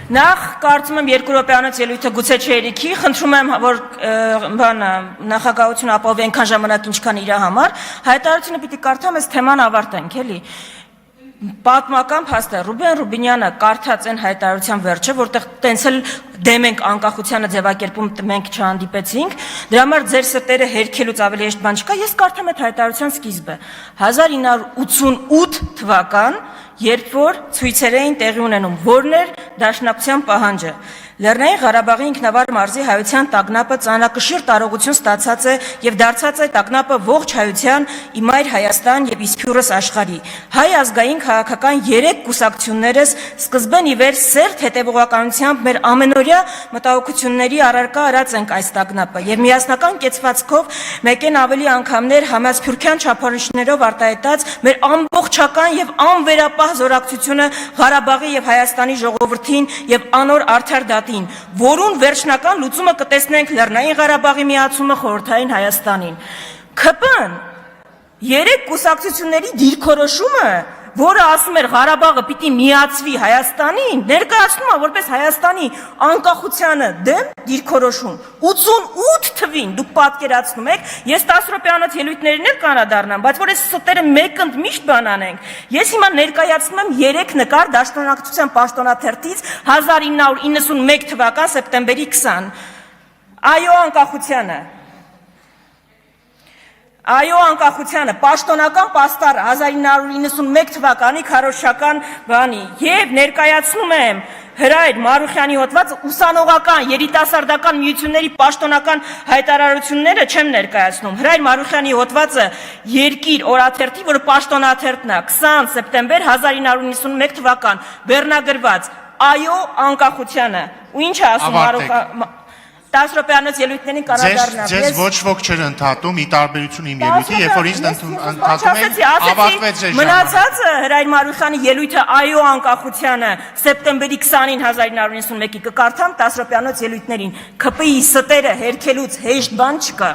Նախ կարծում եմ 2 րոպեանոց ելույթը գուցե չերիքի, խնդրում եմ, որ նախագահությունը ապահովի այնքան ժամանակ, ինչքան իր համար, հայտարարությունը պիտի կարդամ, այս թեման ավարտենք, էլի։ Պատմական փաստ է, Ռուբեն Ռուբինյանը կարդաց այն հայտարարության վերջը, որտեղ տենց էլ դեմ ենք անկախությանը ձևակերպում մենք չհանդիպեցինք, դրա համար ձեր սրտերը հերքելուց ավելի հեշտ բան չկա, ես կարդամ այդ հայտարարության սկիզբը։ 1988 թվական, երբ որ ցույցեր էին տեղի ունենում, որն էր Դաշնակցության պահանջը։ Լեռնային Ղարաբաղի ինքնավար մարզի հայության տագնապը ծանրակշիռ տարողություն ստացած է եւ դարձած է տագնապը ողջ հայության իմայր Հայաստան եւ իսփյուռս աշխարհի։ Հայ ազգային քաղաքական 3 կուսակցություններս սկզբեն ի վեր սերտ հետևողականությամբ մեր ամենօրյա մտահոգությունների առարկա արած ենք այս տագնապը եւ միասնական կեցվածքով մեկեն ավելի անգամներ համասփյուռքյան չափորոշիչներով արտահայտած մեր ամբողջական եւ անվերապահ զորակցությունը Ղարաբաղի եւ Հայաստանի ժողովրդին եւ անոր արդար որուն վերջնական լուծումը կտեսնենք Լեռնային Ղարաբաղի միացումը Խորհրդային Հայաստանին։ ՔՊ-ն 3 կուսակցությունների դիրքորոշումը, որը ասում էր Ղարաբաղը պիտի միացվի Հայաստանին, ներկայացնում է որպես Հայաստանի անկախությանը դեմ դիրքորոշում։ 88 թվին դուք պատկերացնում եք, ես 10 րոպեանոց ելույթներին էլ կանադառնամ, բայց որ այս ստերը մեկընդ միշտ բան անենք։ Ես հիմա ներկայացնում եմ 3 նկար Դաշնակցության պաշտոնաթերթից 1991 թվական սեպտեմբերի 20։ Այո անկախությանը։ Այո անկախությանը, պաշտոնական պաստառ 1991 թվականի քարոզչական բանի եւ ներկայացնում եմ Հրայր Մարուխյանի հոդվածը ուսանողական երիտասարդական միությունների պաշտոնական հայտարարությունները չեմ ներկայացնում։ Հրայր Մարուխյանի հոդվածը Երկիր օրաթերթի, որը պաշտոնաթերթն է, 20 սեպտեմբեր 1991 թվական վերնագրված այո անկախությանը։ Ու ինչ է ասում Մարուխյանը 10 րոպեանոց ելույթներին կանադառնամ։ Ձեզ ոչ ոք չէր ընդհատում, ի տարբերություն իմ ելույթի, երբ որ ինձ ընդհատում էին, ավարտվեց ձեր ժամանակ։ Մնացածը Հրայր Մարուխյանի ելույթը այո անկախությանը սեպտեմբերի 20-ին 1991-ի կկարդամ 10 րոպեանոց ելույթներին։ ՔՊ-ի ստերը հերքելուց հեշտ բան չկա։